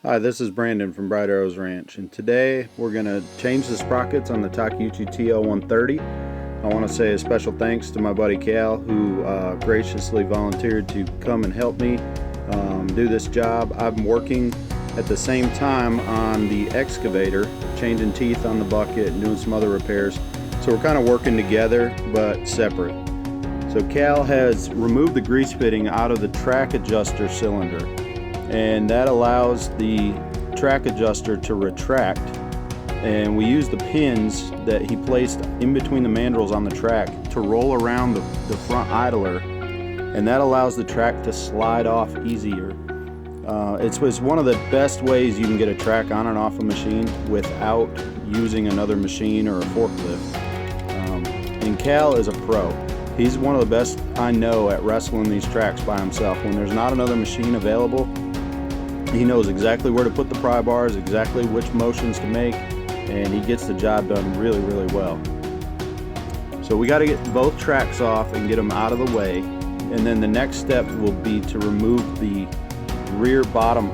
Hi, this is Brandon from Bright Arrows Ranch, and today we're going to change the sprockets on the Takeuchi TL130. I want to say a special thanks to my buddy Cal, who graciously volunteered to come and help me do this job. I'm working at the same time on the excavator, changing teeth on the bucket and doing some other repairs. So we're kind of working together but separate. So Cal has removed the grease fitting out of the track adjuster cylinder, and that allows the track adjuster to retract, and we use the pins that he placed in between the mandrels on the track to roll around the front idler, and that allows the track to slide off easier. It's one of the best ways you can get a track on and off a machine without using another machine or a forklift. And Cal is a pro. He's one of the best I know at wrestling these tracks by himself. When there's not another machine available, he knows exactly where to put the pry bars, exactly which motions to make, and he gets the job done really, really well. So we got to get both tracks off and get them out of the way, and then the next step will be to remove the rear bottom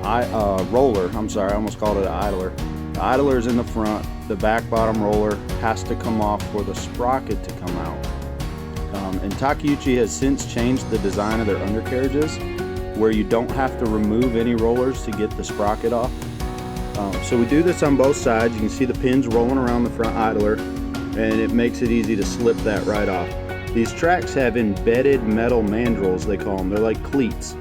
roller. I'm sorry, I almost called it an idler. The idler is in the front. The back bottom roller has to come off for the sprocket to come out. And Takeuchi has since changed the design of their undercarriages, where you don't have to remove any rollers to get the sprocket off. So we do this on both sides. You can see the pins rolling around the front idler, and it makes it easy to slip that right off. These tracks have embedded metal mandrels, they call them. They're like cleats,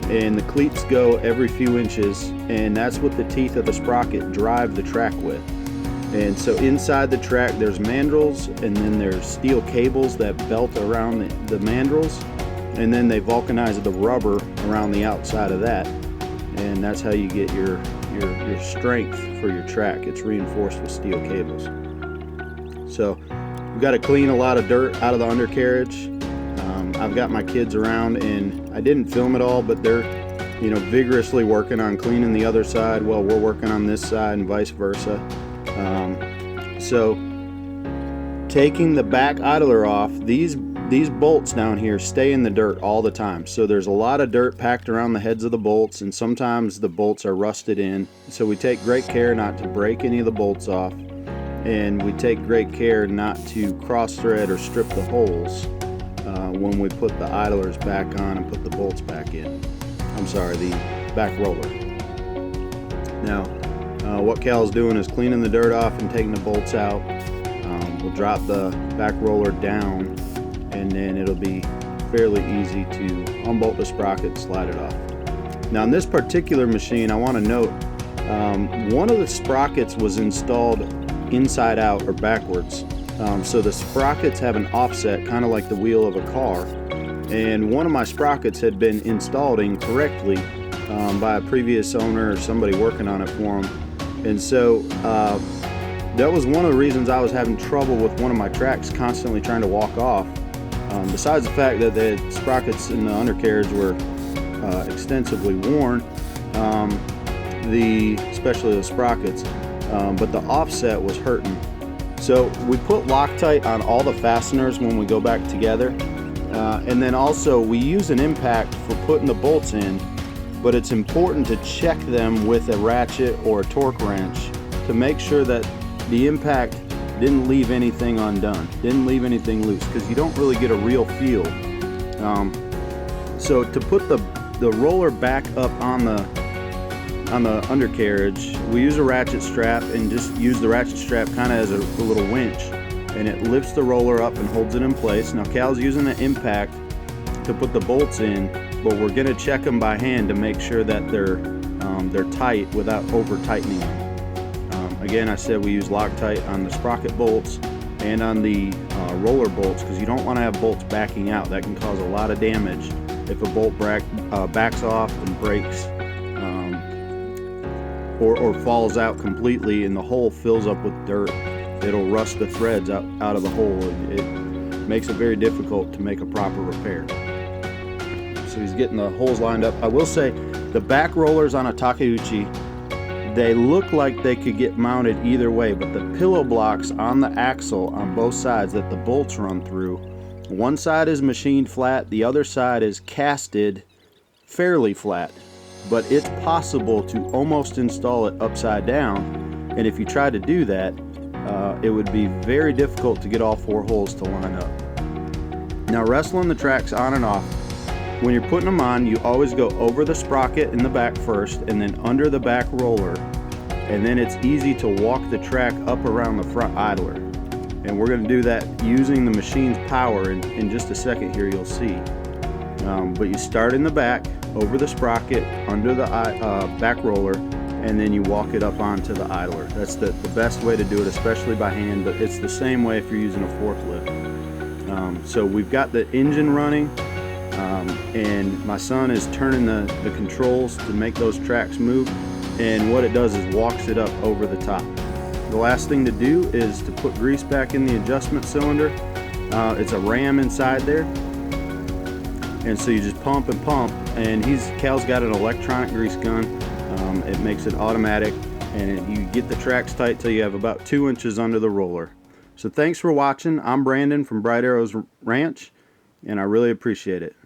and the cleats go every few inches, and that's what the teeth of the sprocket drive the track with. And so inside the track there's mandrels, and then there's steel cables that belt around the mandrels, and then they vulcanize the rubber around the outside of that, and that's how you get your strength for your track. It's reinforced with steel cables. So we've got to clean a lot of dirt out of the undercarriage. I've got my kids around, and I didn't film it all, but they're vigorously working on cleaning the other side while we're working on this side, and vice versa. So taking the back idler off, these bolts down here stay in the dirt all the time. So there's a lot of dirt packed around the heads of the bolts, and sometimes the bolts are rusted in. So we take great care not to break any of the bolts off, and we take great care not to cross thread or strip the holes when we put the idlers back on and put the bolts back in. I'm sorry, the back roller. Now, what Cal's doing is cleaning the dirt off and taking the bolts out. We'll drop the back roller down, and then it'll be fairly easy to unbolt the sprocket, slide it off. Now, in this particular machine, I want to note one of the sprockets was installed inside out or backwards. So the sprockets have an offset, kind of like the wheel of a car, and one of my sprockets had been installed incorrectly by a previous owner or somebody working on it for them. And so that was one of the reasons I was having trouble with one of my tracks constantly trying to walk off. Besides the fact that the sprockets in the undercarriage were extensively worn, especially the sprockets, but the offset was hurting. So we put Loctite on all the fasteners when we go back together, and then also we use an impact for putting the bolts in, but it's important to check them with a ratchet or a torque wrench to make sure that the impact didn't leave anything undone, didn't leave anything loose, because you don't really get a real feel. So to put the roller back up on the undercarriage, we use a ratchet strap, and just use the ratchet strap kind of as a little winch, and it lifts the roller up and holds it in place. Now Cal's using an impact to put the bolts in, but we're going to check them by hand to make sure that they're tight without over tightening them. Again, I said we use Loctite on the sprocket bolts and on the roller bolts, because you don't want to have bolts backing out. That can cause a lot of damage if a bolt backs off and breaks, or falls out completely and the hole fills up with dirt. It'll rust the threads out of the hole, and it makes it very difficult to make a proper repair. So he's getting the holes lined up. I will say the back rollers on a Takeuchi, they look like they could get mounted either way, but the pillow blocks on the axle on both sides that the bolts run through, one side is machined flat, the other side is casted fairly flat. but it's possible to almost install it upside down, and if you try to do that, it would be very difficult to get all 4 holes to line up. Now, wrestling the tracks on and off, when you're putting them on, you always go over the sprocket in the back first and then under the back roller, and then it's easy to walk the track up around the front idler. And we're going to do that using the machine's power in just a second here, you'll see. But you start in the back, over the sprocket, under the back roller, and then you walk it up onto the idler. That's the best way to do it, especially by hand, but it's the same way if you're using a forklift. So we've got the engine running, and my son is turning the controls to make those tracks move, and what it does is walks it up over the top. The last thing to do is to put grease back in the adjustment cylinder. It's a ram inside there, and so you just pump and pump, and Cal's got an electronic grease gun. It makes it automatic, and you get the tracks tight till you have about 2 inches under the roller. So thanks for watching. I'm Brandon from Bright Arrows Ranch, and I really appreciate it.